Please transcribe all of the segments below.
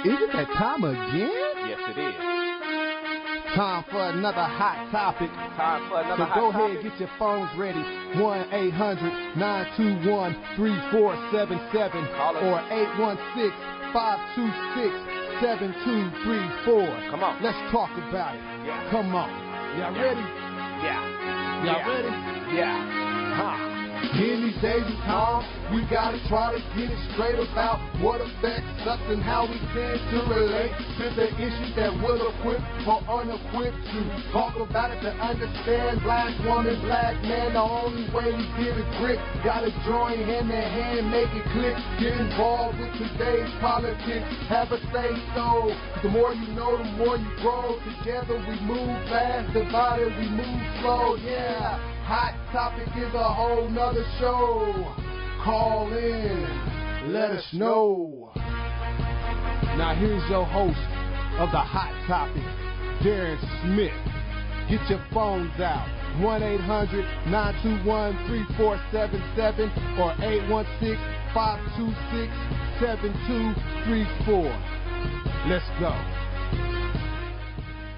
Is it that time again? Yes, it is. Time for another hot topic. Time for another hot topic. So go topic. ahead, get your phones ready. 1-800-921-3477 or 816-526-7234. Come on. Let's talk about it. Yeah. Come on. Y'all ready? Yeah. Y'all ready? Yeah. In these days and times, we gotta try to get it straight about what affects us and how we tend to relate to the issues that we're equipped or unequipped to talk about it, to understand black woman, black man. The only way we get a grip, gotta join hand in hand, make it click, get involved with today's politics, have a say so. The more you know, the more you grow. Together we move fast, divided we move slow. Yeah. Hot Topic is a whole nother show. Call in, let us know. Now here's your host of the Hot Topic, Darren Smith. Get your phones out. 1-800-921-3477 or 816-526-7234. Let's go.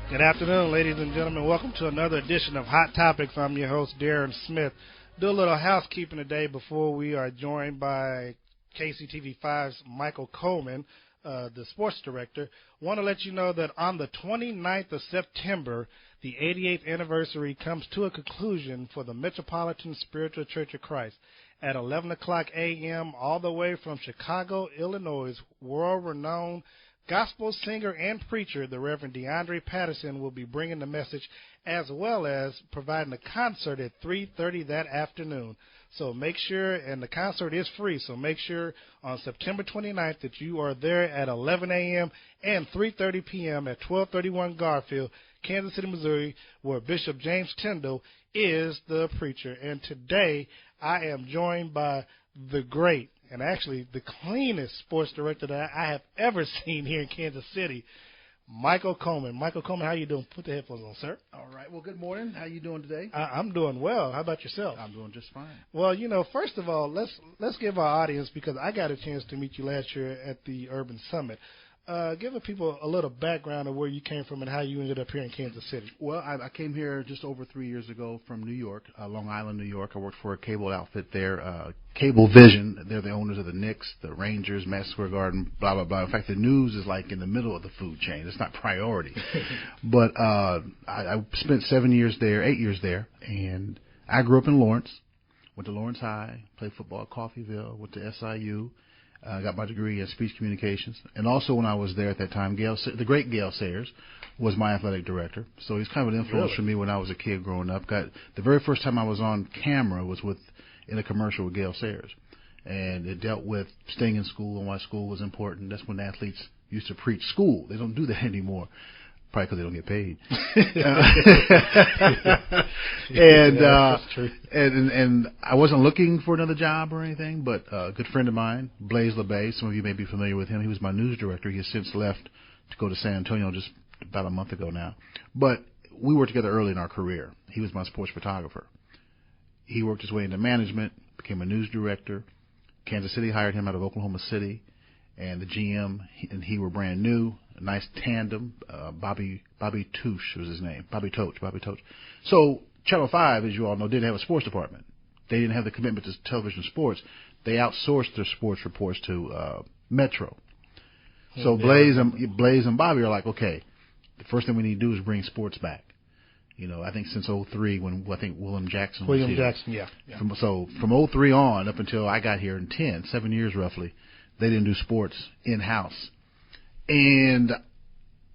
Good afternoon, ladies and gentlemen. Welcome to another edition of Hot Topics. I'm your host, Darren Smith. Do a little housekeeping today before we are joined by KCTV5's Michael Coleman, the sports director. Want to let you know that on the 29th of September, the 88th anniversary comes to a conclusion for the Metropolitan Spiritual Church of Christ. At 11 o'clock a.m., all the way from Chicago, Illinois, world-renowned gospel singer and preacher, the Reverend DeAndre Patterson, will be bringing the message as well as providing a concert at 3:30 that afternoon. So make sure, and the concert is free, so make sure on September 29th that you are there at 11 a.m. and 3:30 p.m. at 1231 Garfield, Kansas City, Missouri, where Bishop James Tyndall is the preacher. And today I am joined by the great, and actually the cleanest sports director that I have ever seen here in Kansas City, Michael Coleman. Michael Coleman, how you doing? Put the headphones on, sir. All right. Well, good morning. How you doing today? I'm doing well. How about yourself? I'm doing just fine. Well, first of all, let's give our audience, because I got a chance to meet you last year at the Urban Summit. Give the people a little background of where you came from and how you ended up here in Kansas City. Well, I came here just over 3 years ago from New York, Long Island, New York. I worked for a cable outfit there, Cable Vision. They're the owners of the Knicks, the Rangers, Madison Square Garden, blah, blah, blah. In fact, the news is like in the middle of the food chain. It's not priority. But I spent 8 years there, and I grew up in Lawrence, went to Lawrence High, played football at Coffeyville, went to SIU. Got my degree in speech communications. And also when I was there at that time, the great Gail Sayers was my athletic director. So he's kind of an influence for me when I was a kid growing up. The very first time I was on camera was in a commercial with Gail Sayers. And it dealt with staying in school and why school was important. That's when athletes used to preach school. They don't do that anymore. Probably because they don't get paid. And I wasn't looking for another job or anything, but a good friend of mine, Blaise LeBay, some of you may be familiar with him. He was my news director. He has since left to go to San Antonio just about a month ago now. But we worked together early in our career. He was my sports photographer. He worked his way into management, became a news director. Kansas City hired him out of Oklahoma City, and the GM and he were brand new. A nice tandem. Bobby Touche was his name. Bobby Toach. So Channel 5, as you all know, didn't have a sports department. They didn't have the commitment to television sports. They outsourced their sports reports to Metro. So Blaise and Bobby are like, okay, the first thing we need to do is bring sports back. I think since 2003 when William Jackson was here. Yeah. From 2003 on up until I got here in 7 years roughly, they didn't do sports in-house. And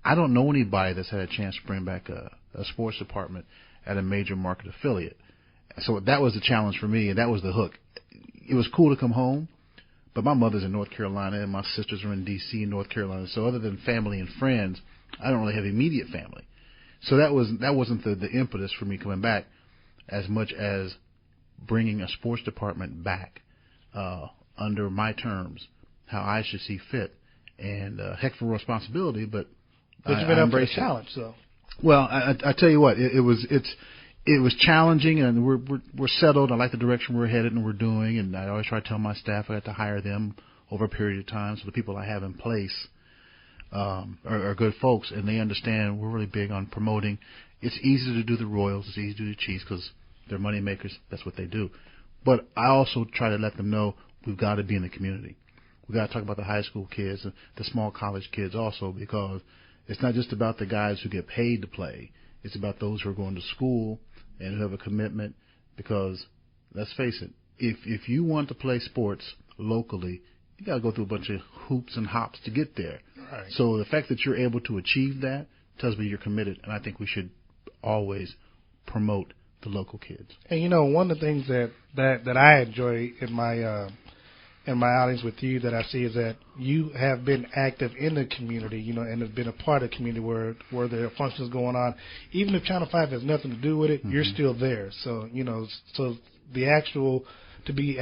I don't know anybody that's had a chance to bring back a sports department at a major market affiliate. So that was the challenge for me, and that was the hook. It was cool to come home, but my mother's in North Carolina, and my sisters are in D.C. and North Carolina. So other than family and friends, I don't really have immediate family. So that wasn't the impetus for me coming back as much as bringing a sports department back under my terms, how I should see fit. And heck of a responsibility, but you've been up for a challenge, so. Well, I tell you what, it was challenging, and we're settled. I like the direction we're headed and we're doing, and I always try to tell my staff I have to hire them over a period of time, so the people I have in place are good folks, and they understand we're really big on promoting. It's easy to do the Royals. It's easy to do the Chiefs because they're money makers. That's what they do. But I also try to let them know we've got to be in the community. We've got to talk about the high school kids and the small college kids also, because it's not just about the guys who get paid to play. It's about those who are going to school and who have a commitment, because let's face it, if you want to play sports locally, you got to go through a bunch of hoops and hops to get there. Right. So the fact that you're able to achieve that tells me you're committed, and I think we should always promote the local kids. And one of the things that I enjoy in my outings with you that I see is that you have been active in the community, and have been a part of the community where there are functions going on. Even if Channel 5 has nothing to do with it, you're still there. So, so to be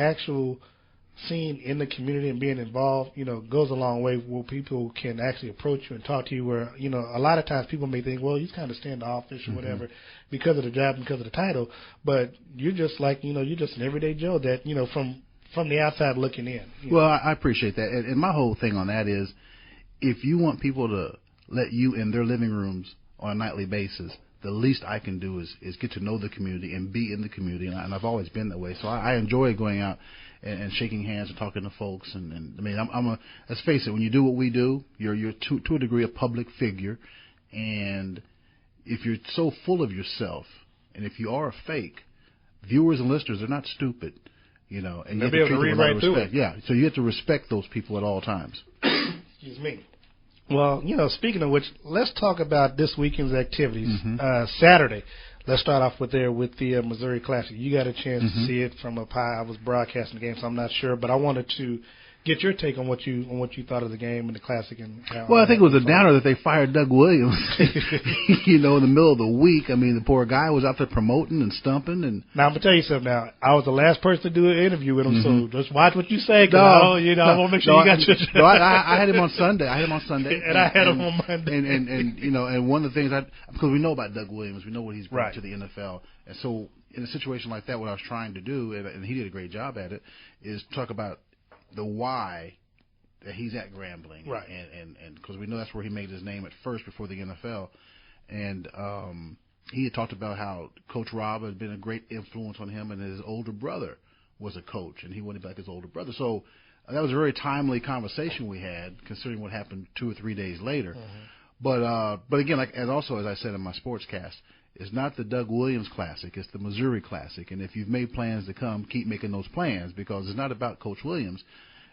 seen in the community and being involved, goes a long way where people can actually approach you and talk to you where, a lot of times people may think, well, he's kind of standoffish or whatever because of the job and because of the title. But you're just like, you're just an everyday Joe that, from the outside looking in. Well, I appreciate that. And my whole thing on that is, if you want people to let you in their living rooms on a nightly basis, the least I can do is get to know the community and be in the community. And I've always been that way. So I enjoy going out and shaking hands and talking to folks. And I mean, let's face it, when you do what we do, you're to a degree a public figure. And if you're so full of yourself, and if you are a fake, viewers and listeners are not stupid. And you have to treat them with a lot of respect. Yeah, so you have to respect those people at all times. Excuse me. Well, speaking of which, let's talk about this weekend's activities. Saturday, let's start off with the Missouri Classic. You got a chance to see it from up high. I was broadcasting the game, so I'm not sure, but I wanted to get your take on what you thought of the game and the Classic. And I think it was a downer that they fired Doug Williams, in the middle of the week. I mean, the poor guy was out there promoting and stumping. And now I'm gonna tell you something. Now I was the last person to do an interview with him, so just watch what you say. I want to make sure you got your. I had him on Sunday. And I had him on Monday. And one of the things because we know about Doug Williams, we know what he's brought to the NFL, and so in a situation like that, what I was trying to do, and he did a great job at it, is talk about the why that he's at Grambling, right? And because we know that's where he made his name at first before the NFL, and he had talked about how Coach Rob had been a great influence on him, and his older brother was a coach, and he wanted to be like his older brother. So that was a very timely conversation we had, considering what happened 2 or 3 days later. But again, as I said in my sportscast, it's not the Doug Williams Classic, it's the Missouri Classic. And if you've made plans to come, keep making those plans, because it's not about Coach Williams.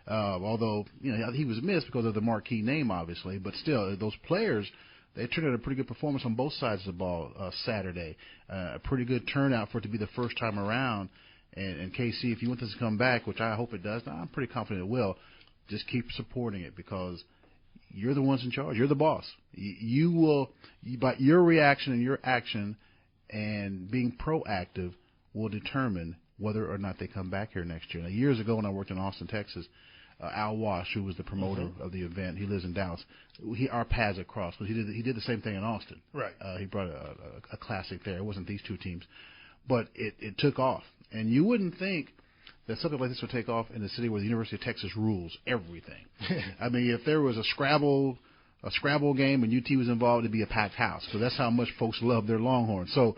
Although, he was missed because of the marquee name, obviously. But still, those players, they turned out a pretty good performance on both sides of the ball Saturday. A pretty good turnout for it to be the first time around. And KC, if you want this to come back, which I hope it does, I'm pretty confident it will, just keep supporting it, because you're the ones in charge. You're the boss. You will, by your reaction and your action and being proactive, will determine whether or not they come back here next year. Now, years ago when I worked in Austin, Texas, Al Wash, who was the promoter of the event, he lives in Dallas. Our paths had crossed, but he did the same thing in Austin. Right. He brought a classic there. It wasn't these two teams, but it took off. And you wouldn't think that something like this would take off in a city where the University of Texas rules everything. I mean, if there was a Scrabble game and UT was involved, it'd be a packed house, because that's how much folks love their Longhorns. So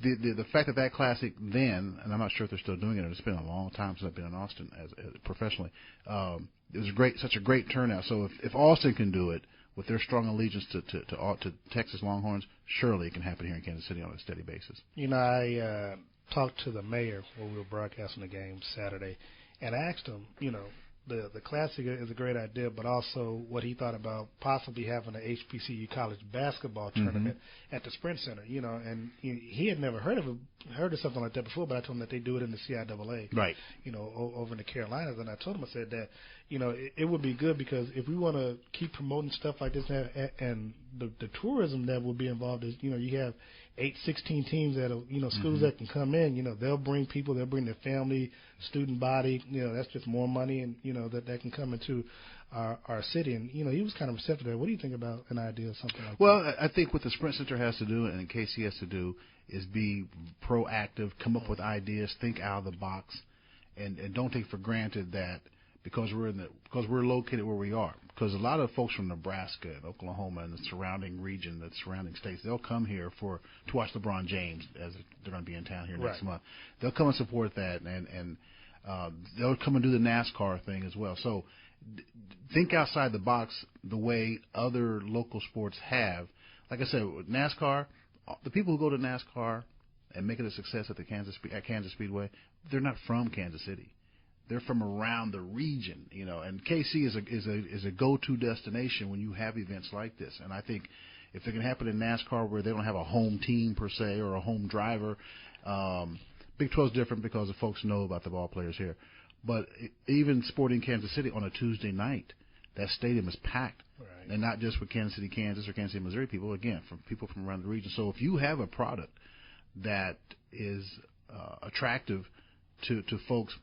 the fact that Classic then, and I'm not sure if they're still doing it, it's been a long time since I've been in Austin as professionally, it was such a great turnout. So if Austin can do it with their strong allegiance to Texas Longhorns, surely it can happen here in Kansas City on a steady basis. I talked to the mayor when we were broadcasting the game Saturday, and I asked him, the Classic is a great idea, but also what he thought about possibly having an HBCU college basketball tournament at the Sprint Center, and he had never heard of something like that before, but I told him that they do it in the CIAA, right? Over in the Carolinas, and I told him, I said that, it would be good, because if we want to keep promoting stuff like this, and the tourism that will be involved is, you have 16 teams that schools that can come in, they'll bring people, they'll bring their family, student body, that's just more money, and that can come into our city. And he was kind of receptive to that. What do you think about an idea of something like that? Well, I think what the Sprint Center has to do and KC has to do is be proactive, come up with ideas, think out of the box, and don't take for granted that because we're located where we are. Because a lot of folks from Nebraska and Oklahoma and the surrounding region, the surrounding states, they'll come here to watch LeBron James as they're going to be in town here next month. They'll come and support that, and they'll come and do the NASCAR thing as well. So think outside the box the way other local sports have. Like I said, with NASCAR, the people who go to NASCAR and make it a success at Kansas Speedway, they're not from Kansas City. They're from around the region, and KC is a go-to destination when you have events like this. And I think if it can happen in NASCAR where they don't have a home team per se or a home driver, Big 12 is different because the folks know about the ball players here. But even sporting Kansas City on a Tuesday night, that stadium is packed. Right. And not just for Kansas City, Kansas, or Kansas City, Missouri people, again, from people from around the region. So if you have a product that is attractive to folks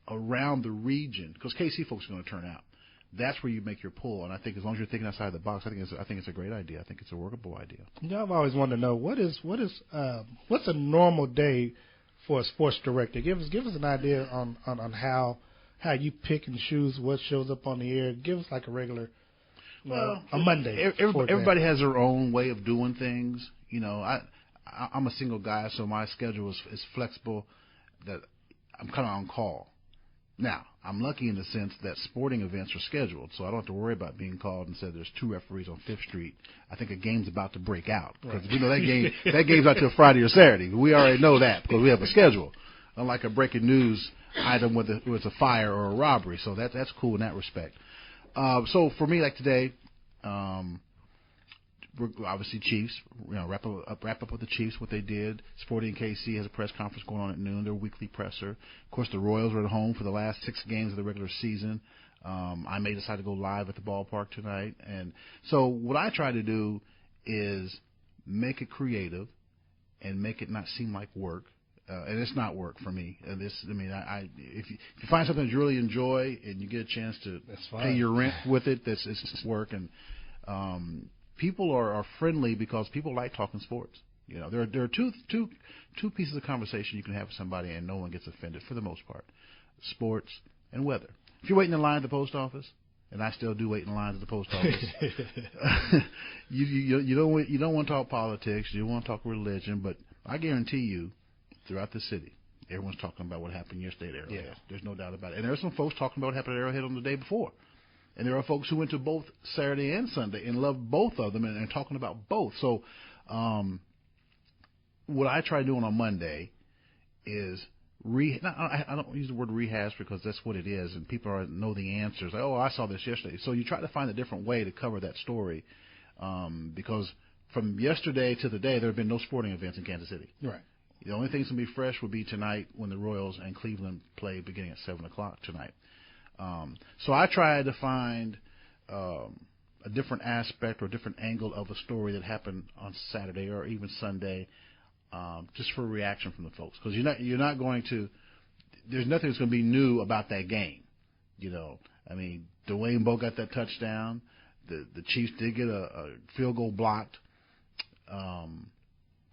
around the region, because KC folks are going to turn out, that's where you make your pull. And I think as long as you're thinking outside the box, I think it's a great idea. I think it's a workable idea. I've always wanted to know what's a normal day for a sports director. Give us an idea on how you pick and choose what shows up on the air. Give us like a regular a Monday. Everybody has their own way of doing things. I'm a single guy, so my schedule is flexible. That I'm kind of on call. Now, I'm lucky in the sense that sporting events are scheduled, so I don't have to worry about being called and said there's 2 referees on 5th Street. I think a game's about to break out because we know that game's not till Friday or Saturday. We already know that because we have a schedule, unlike a breaking news item with a fire or a robbery. So that's cool in that respect. So for me, like today, we're obviously Chiefs. Wrap up with the Chiefs, what they did. Sporting KC has a press conference going on at noon, their weekly presser. Of course, the Royals are at home for the last 6 games of the regular season. I may decide to go live at the ballpark tonight. And so what I try to do is make it creative and make it not seem like work. And it's not work for me. If you find something that you really enjoy and you get a chance to pay your rent with it, it's work. And people are friendly because people like talking sports. There are two pieces of conversation you can have with somebody and no one gets offended for the most part: sports and weather. If you're waiting in line at the post office, and I still do wait in lines at the post office, you don't want to talk politics, you don't want to talk religion, but I guarantee you, throughout the city, everyone's talking about what happened yesterday at Arrowhead. Yeah. There's no doubt about it. And there are some folks talking about what happened at Arrowhead on the day before. And there are folks who went to both Saturday and Sunday and loved both of them and talking about both. So what I try doing on Monday is I don't use the word rehash because that's what it is, and people know the answers. Like, I saw this yesterday. So you try to find a different way to cover that story because from yesterday to the day, there have been no sporting events in Kansas City. Right. The only thing that's going to be fresh would be tonight when the Royals and Cleveland play beginning at 7 o'clock tonight. So I try to find a different aspect or a different angle of a story that happened on Saturday or even Sunday, just for reaction from the folks. Because you're not going to – there's nothing that's going to be new about that game. Dwayne Bowe got that touchdown. The Chiefs did get a field goal blocked.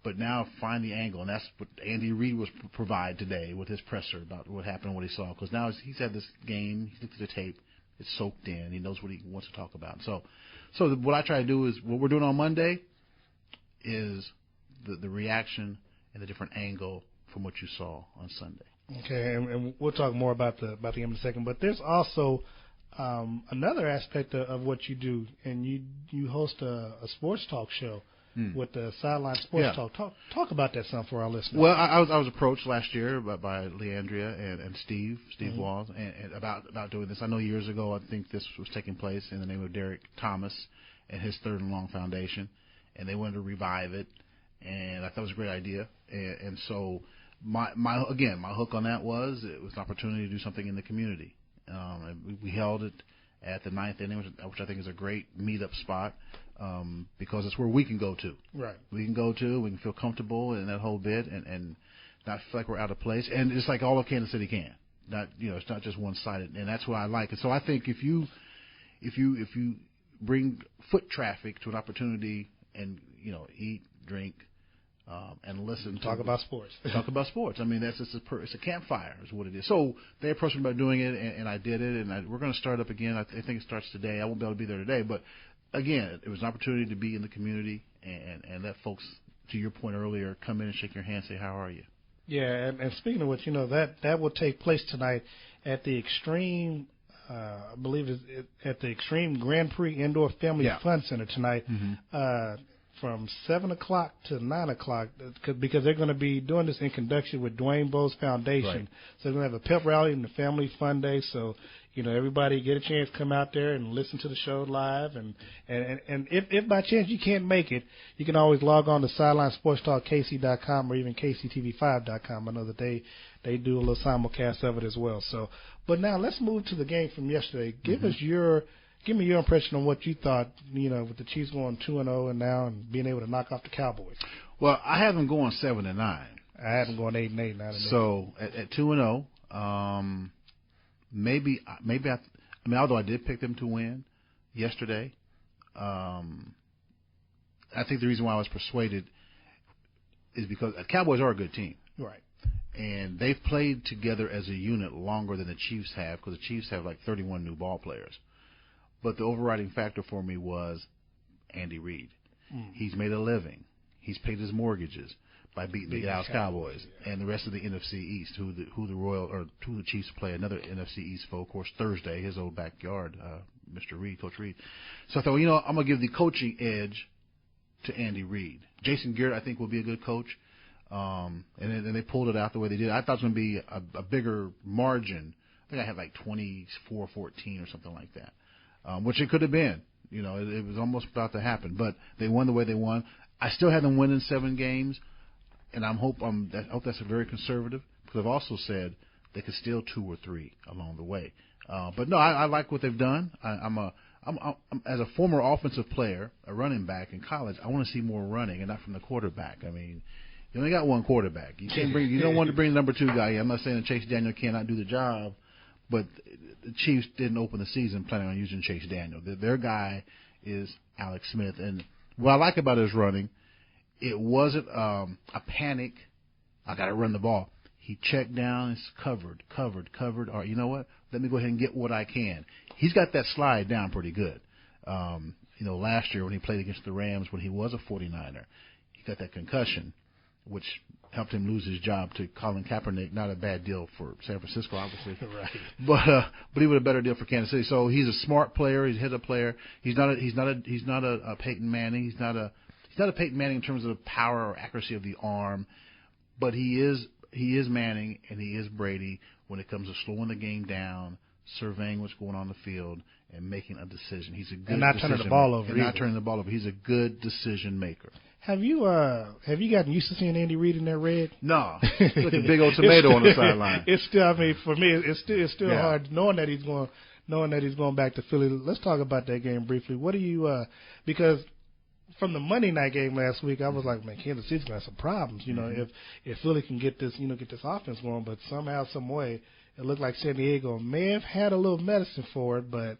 But now find the angle, and that's what Andy Reid was provide today with his presser about what happened and what he saw. Because now he's had this game, he's looked at the tape, it's soaked in, he knows what he wants to talk about. So what I try to do is what we're doing on Monday is the reaction and the different angle from what you saw on Sunday. Okay, and we'll talk more about the game in a second. But there's also another aspect of what you do, and you host a sports talk show. With the Sideline Sports Talk. Talk about that some for our listeners. Well, I was approached last year by Leandria and Steve Walls and about doing this. I know years ago I think this was taking place in the name of Derek Thomas and his Third and Long Foundation, and they wanted to revive it, and I thought it was a great idea. And so my hook on that was it was an opportunity to do something in the community. We held it at the 9th inning, which I think is a great meetup spot. Because it's where we can go to. Right. We can feel comfortable in that whole bit and not feel like we're out of place. And it's like all of Kansas City can. It's not just one-sided, and that's what I like. And so I think if you bring foot traffic to an opportunity and eat, drink, and listen. Talk about sports. Talk about sports. I mean, it's a campfire is what it is. So they approached me about doing it, and I did it, and we're going to start up again. I think it starts today. I won't be able to be there today, but again, it was an opportunity to be in the community and let folks, to your point earlier, come in and shake your hand, say, how are you? Yeah, and speaking of which, that will take place tonight at the Extreme, I believe it's at the Extreme Grand Prix Indoor Family Fun Center tonight. From 7 o'clock to 9 o'clock, because they're going to be doing this in conjunction with Dwayne Bowe's Foundation. Right. So they're going to have a pep rally and a family fun day. So, everybody get a chance to come out there and listen to the show live. And if by chance you can't make it, you can always log on to SidelineSportsTalkKC.com or even KCTV5.com. I know that they do a little simulcast of it as well. So, but now let's move to the game from yesterday. Give me your impression on what you thought, with the Chiefs going 2-0 and now and being able to knock off the Cowboys. Well, I have them going 7-9. I had them going 8-8, 9-8. So at 2-0, maybe although I did pick them to win yesterday, I think the reason why I was persuaded is because the Cowboys are a good team. Right. And they've played together as a unit longer than the Chiefs have, because the Chiefs have like 31 new ball players. But the overriding factor for me was Andy Reid. He's made a living. He's paid his mortgages by beating the Dallas Cowboys and the rest of the NFC East, who the Chiefs play another NFC East foe, of course, Thursday, his old backyard, Mr. Reid, Coach Reid. So I thought, I'm going to give the coaching edge to Andy Reid. Jason Garrett, I think, will be a good coach. And they pulled it out the way they did. I thought it was going to be a bigger margin. I think I had like 24-14 or something like that. Which it could have been. It was almost about to happen. But they won the way they won. I still had them winning 7 games, and I hope that's very conservative, because I've also said they could steal 2 or 3 along the way. But no, I like what they've done. I'm as a former offensive player, a running back in college, I want to see more running and not from the quarterback. I mean, you only got one quarterback. You don't want to bring the number 2 guy in. I'm not saying that Chase Daniel cannot do the job, but the Chiefs didn't open the season planning on using Chase Daniel. Their guy is Alex Smith. And what I like about his running, it wasn't a panic, I got to run the ball. He checked down, it's covered. All right, you know what? Let me go ahead and get what I can. He's got that slide down pretty good. Last year when he played against the Rams when he was a 49er, he got that concussion, which helped him lose his job to Colin Kaepernick. Not a bad deal for San Francisco, obviously. Right. But he would have a better deal for Kansas City. So he's a smart player. He's a player. He's not a Peyton Manning. He's not a Peyton Manning in terms of the power or accuracy of the arm. But he is Manning and he is Brady when it comes to slowing the game down, surveying what's going on the field, and making a decision. He's a good and not turning the ball over. Not turning the ball over. He's a good decision maker. Have you gotten used to seeing Andy Reid in that red? No, it's like a big old tomato on the sideline. It's still, for me, it's still hard knowing that he's going back to Philly. Let's talk about that game briefly. What do you because from the Monday night game last week, I was like, man, Kansas City's gonna have some problems. If Philly can get this offense going, but somehow, some way, it looked like San Diego may have had a little medicine for it, but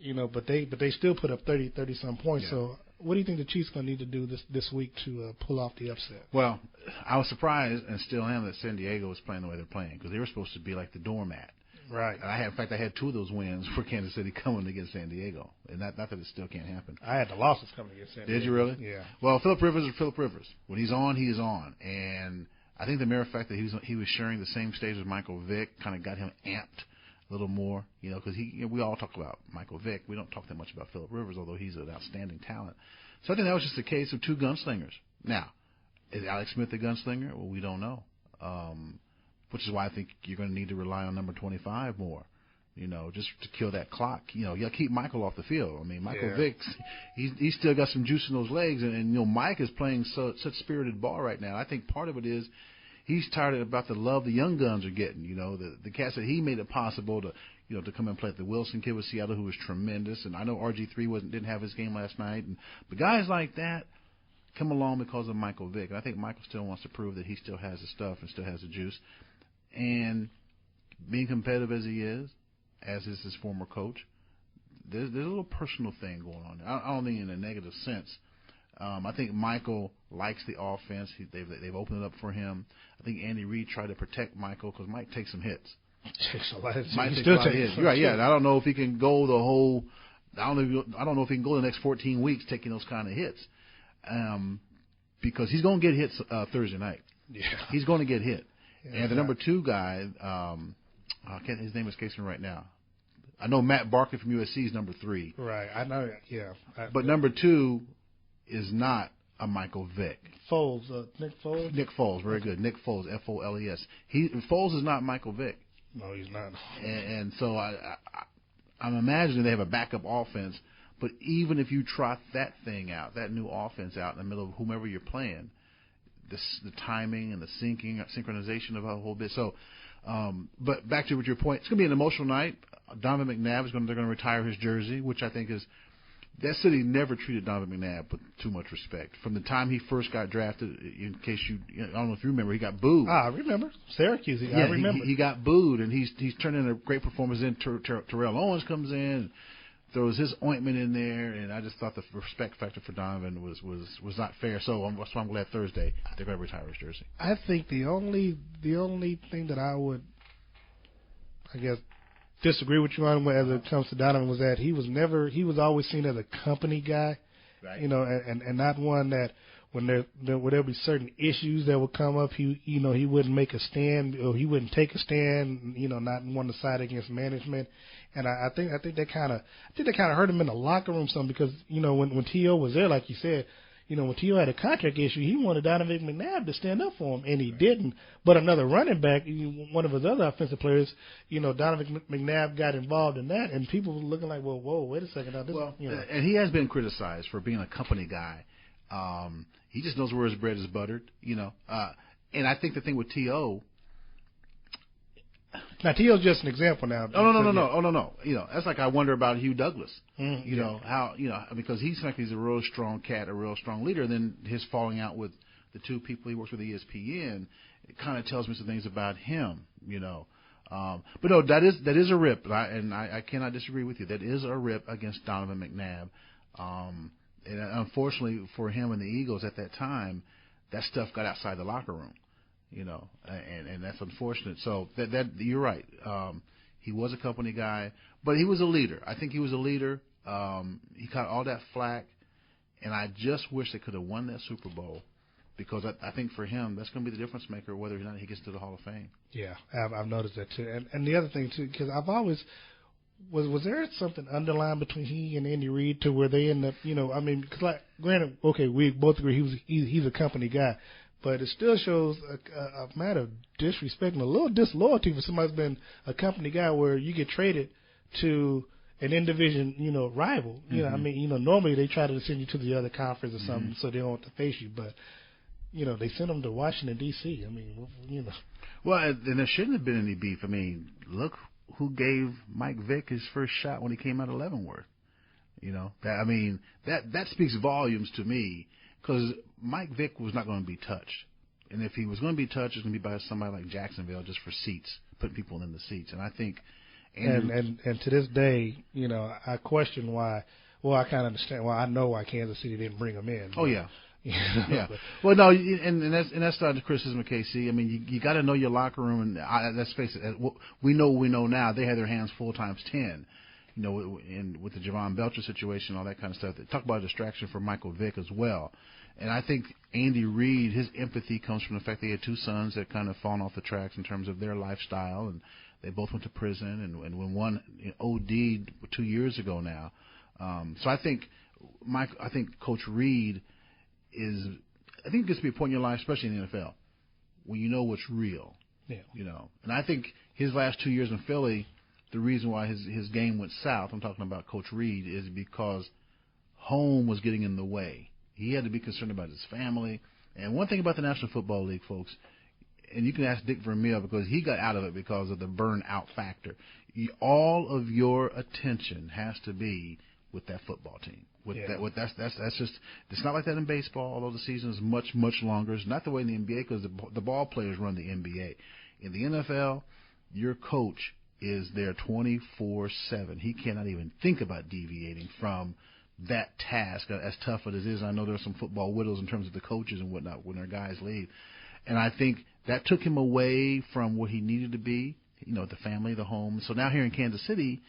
they still put up 30 some points. Yeah. So what do you think the Chiefs going to need to do this week to pull off the upset? Well, I was surprised and still am that San Diego was playing the way they're playing, because they were supposed to be like the doormat. Right. And I had 2 of those wins for Kansas City coming against San Diego, and not that it still can't happen. I had the losses coming against San Diego. Did you really? Yeah. Well, Phillip Rivers is Phillip Rivers. When he's on, he is on, and I think the mere fact that he was sharing the same stage as Michael Vick kind of got him amped a little more, because we all talk about Michael Vick. We don't talk that much about Phillip Rivers, although he's an outstanding talent. So I think that was just a case of 2 gunslingers. Now, is Alex Smith a gunslinger? Well, we don't know, which is why I think you're going to need to rely on number 25 more, just to kill that clock. You got to keep Michael off the field. I mean, Michael Vick, he's still got some juice in those legs, and Mike is playing such spirited ball right now. I think part of it is he's tired about the love the young guns are getting. The cats that he made it possible to to come and play at the Wilson kid with Seattle, who was tremendous. And I know RG3 didn't have his game last night. But guys like that come along because of Michael Vick. And I think Michael still wants to prove that he still has the stuff and still has the juice. And being competitive as he is, as is his former coach, there's a little personal thing going on there. I don't think in a negative sense. I think Michael likes the offense. They've opened it up for him. I think Andy Reid tried to protect Michael because Mike takes some hits. Mike takes a lot of hits. You're right, yeah. And I don't know if he can go the whole. I don't know if he can go the next 14 weeks taking those kind of hits, because he's going to get hits Thursday night. Yeah, he's going to get hit. Yeah, and the number 2 guy, his name escapes me right now. I know Matt Barkley from USC is number 3. Right, I know. Yeah, but number 2 is not a Michael Vick. Foles, Nick Foles. Nick Foles, very good. Nick Foles, Foles. Foles is not Michael Vick. No, he's not. And so I'm imagining they have a backup offense. But even if you trot that thing out, that new offense out in the middle of whomever you're playing, the timing and the synchronization of a whole bit. So, but back to your point, it's going to be an emotional night. Donovan McNabb they're going to retire his jersey, which I think is. That city never treated Donovan McNabb with too much respect. From the time he first got drafted, in case I don't know if you remember, he got booed. I remember. Syracuse, I remember. He got booed, and he's turned in a great performance. Then Terrell Owens comes in, throws his ointment in there, and I just thought the respect factor for Donovan was not fair. So that's why I'm glad Thursday they're going to retire his jersey. I think the only thing that I would, I guess, disagree with you on as it comes to Donovan was that he was always seen as a company guy, right. And not one that when there be certain issues that would come up, he wouldn't make a stand or he wouldn't take a stand, not want to side against management. And I think that kind of hurt him in the locker room some because when T.O. was there, like you said. When T.O. had a contract issue, he wanted Donovan McNabb to stand up for him, and he didn't. But another running back, one of his other offensive players, Donovan McNabb got involved in that, and people were looking like, well, whoa, wait a second. Now, and he has been criticized for being a company guy. He just knows where his bread is buttered, and I think the thing with T.O., now, T.O.'s just an example now. No. That's like I wonder about Hugh Douglas. How because he's a real strong cat, a real strong leader. And then his falling out with the 2 people he works with ESPN, it kind of tells me some things about him. But no, that is a rip, and I cannot disagree with you. That is a rip against Donovan McNabb. And unfortunately for him and the Eagles at that time, that stuff got outside the locker room. And that's unfortunate. So that you're right. He was a company guy, but he was a leader. I think he was a leader. He caught all that flack, and I just wish they could have won that Super Bowl because I think for him that's going to be the difference maker whether or not he gets to the Hall of Fame. Yeah, I've noticed that too. And the other thing too, because I've always was there something underlying between he and Andy Reid to where they end up, because granted, okay, we both agree he's a company guy. But it still shows a matter of disrespect and a little disloyalty for somebody who's been a company guy where you get traded to an in-division, rival. Normally they try to send you to the other conference or something so they don't have to face you. But, they sent them to Washington, D.C. Well, and there shouldn't have been any beef. Look who gave Mike Vick his first shot when he came out of Leavenworth. That speaks volumes to me. Because Mike Vick was not going to be touched. And if he was going to be touched, it was going to be by somebody like Jacksonville just for seats, putting people in the seats. And I think And to this day, I question why. Well, I kind of understand. Well, I know why Kansas City didn't bring him in. Oh, yeah. Yeah. Well, no, and that's not the criticism of KC. You got to know your locker room. And let's face it, we know now. They had their hands full times 10. With the Javon Belcher situation, all that kind of stuff. They talk about a distraction for Michael Vick as well. And I think Andy Reid, his empathy comes from the fact that he had 2 sons that kind of fallen off the tracks in terms of their lifestyle, and they both went to prison, and when one OD'd 2 years ago now. So I think Coach Reid I think it gets to be a point in your life, especially in the NFL, when you know what's real. Yeah. And I think his last 2 years in Philly, the reason why his game went south, I'm talking about Coach Reid, is because home was getting in the way. He had to be concerned about his family. And one thing about the National Football League, folks, and you can ask Dick Vermeil because he got out of it because of the burnout factor. All of your attention has to be with that football team. That's just, it's not like that in baseball, although the season is much, much longer. It's not the way in the NBA because the ball players run the NBA. In the NFL, your coach is there 24/7. He cannot even think about deviating from that task, as tough as it is. I know there are some football widows in terms of the coaches and whatnot when their guys leave. And I think that took him away from what he needed to be, the family, the home. So now here in Kansas City,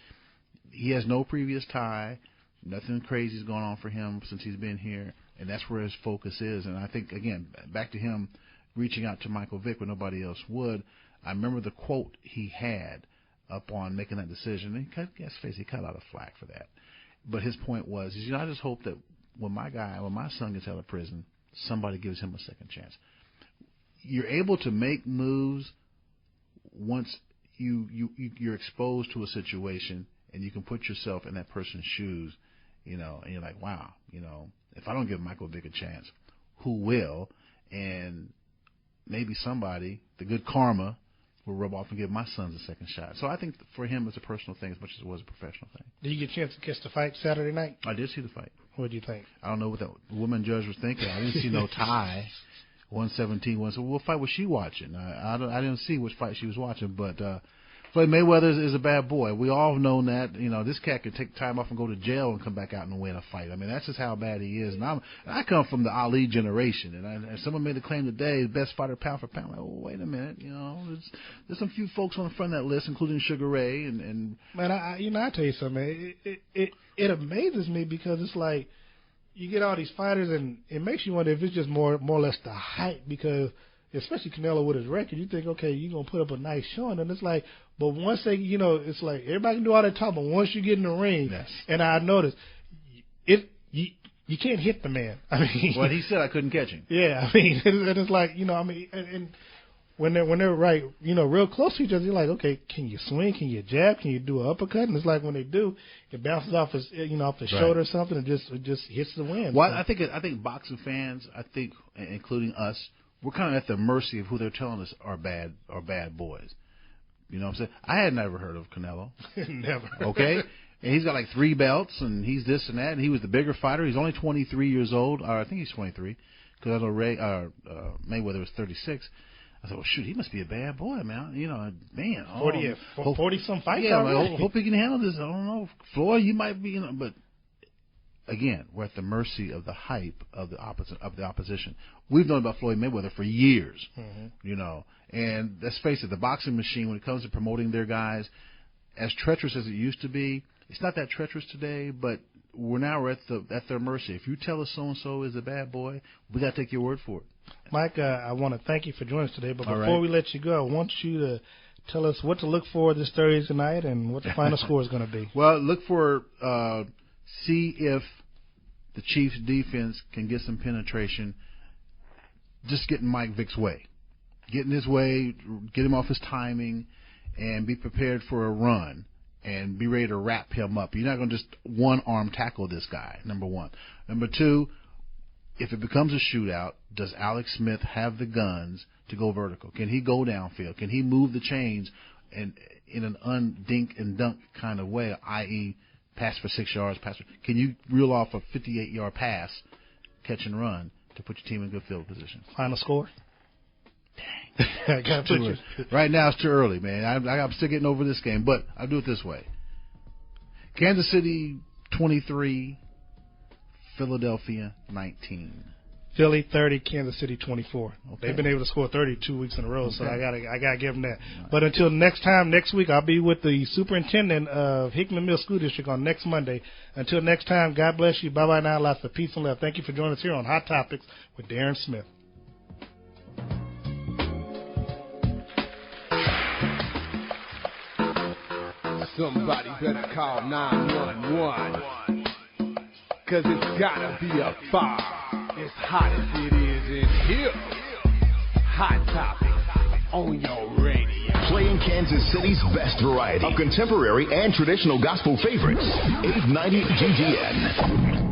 he has no previous tie. Nothing crazy has gone on for him since he's been here, and that's where his focus is. And I think, again, back to him reaching out to Michael Vick when nobody else would, I remember the quote he had upon making that decision. And he cut a lot of flack for that. But his point was, I just hope that when my son gets out of prison, somebody gives him a second chance. You're able to make moves once you're exposed to a situation and you can put yourself in that person's shoes, and you're like, wow, if I don't give Michael Vick a chance, who will? And maybe somebody, the good karma, will rub off and give my sons a second shot. So I think for him it's a personal thing as much as it was a professional thing. Did you get a chance to catch the fight Saturday night? I did see the fight. What did you think? I don't know what the woman judge was thinking. I didn't see no tie. 117. So what fight was she watching? I didn't see which fight she was watching, but Floyd Mayweather is a bad boy. We all have known that. This cat could take time off and go to jail and come back out and win a fight. I mean, that's just how bad he is. And I come from the Ali generation, and someone made a claim today, best fighter pound for pound. Like, oh, wait a minute, there's some few folks on the front of that list, including Sugar Ray and. Man, I tell you something, man. It amazes me because it's like you get all these fighters, and it makes you wonder if it's just more or less the hype because. Especially Canelo with his record, you think, okay, you're going to put up a nice showing. And it's like, but once they, it's like everybody can do all that talk, but once you get in the ring, yes. And I noticed, you can't hit the man. I mean. Well, he said I couldn't catch him. Yeah, I mean, and it's like, and when they're right, real close to each other, you're like, okay, can you swing? Can you jab? Can you do an uppercut? And it's like when they do, it bounces off his, off the shoulder or something, and it just hits the wind. Well, I think boxing fans, including us, we're kind of at the mercy of who they're telling us are bad boys. You know what I'm saying? I had never heard of Canelo. Never. Okay? And he's got like 3 belts, and he's this and that, and he was the bigger fighter. He's only 23 years old. Or I think he's 23, because I know Mayweather was 36. I thought, well, shoot, he must be a bad boy, man. 40-some fights already. Hope he can handle this. I don't know. Floyd, you might be, but... Again, we're at the mercy of the hype of the opposition. We've known about Floyd Mayweather for years, and let's face it, the boxing machine, when it comes to promoting their guys, as treacherous as it used to be, it's not that treacherous today, but we're at their mercy. If you tell us so-and-so is a bad boy, we got to take your word for it. Mike, I want to thank you for joining us today, but before we let you go, I want you to tell us what to look for this Thursday night and what the final score is going to be. Well, look for... see if the Chiefs' defense can get some penetration, just getting Mike Vick's way. Get in his way, get him off his timing, and be prepared for a run, and be ready to wrap him up. You're not going to just one-arm tackle this guy, number one. Number two, if it becomes a shootout, does Alex Smith have the guns to go vertical? Can he go downfield? Can he move the chains and in an undink and dunk kind of way, i.e., pass for 6 yards, can you reel off a 58-yard pass, catch and run, to put your team in good field position? Final score? Dang. I gotta put you. Right now it's too early, man. I'm still getting over this game, but I'll do it this way. Kansas City 23, Philadelphia 19. Philly 30, Kansas City 24. Okay. They've been able to score 32 weeks in a row, so I gotta give them that. Right. But until next week, I'll be with the superintendent of Hickman Mill School District on next Monday. Until next time, God bless you. Bye-bye now. Lots of peace and love. Thank you for joining us here on Hot Topics with Darren Smith. Somebody better call 911, 'cause it's gotta be a fire. As hot as it is in here. Hot Topics on your radio. Playing Kansas City's best variety of contemporary and traditional gospel favorites. 890 GGN.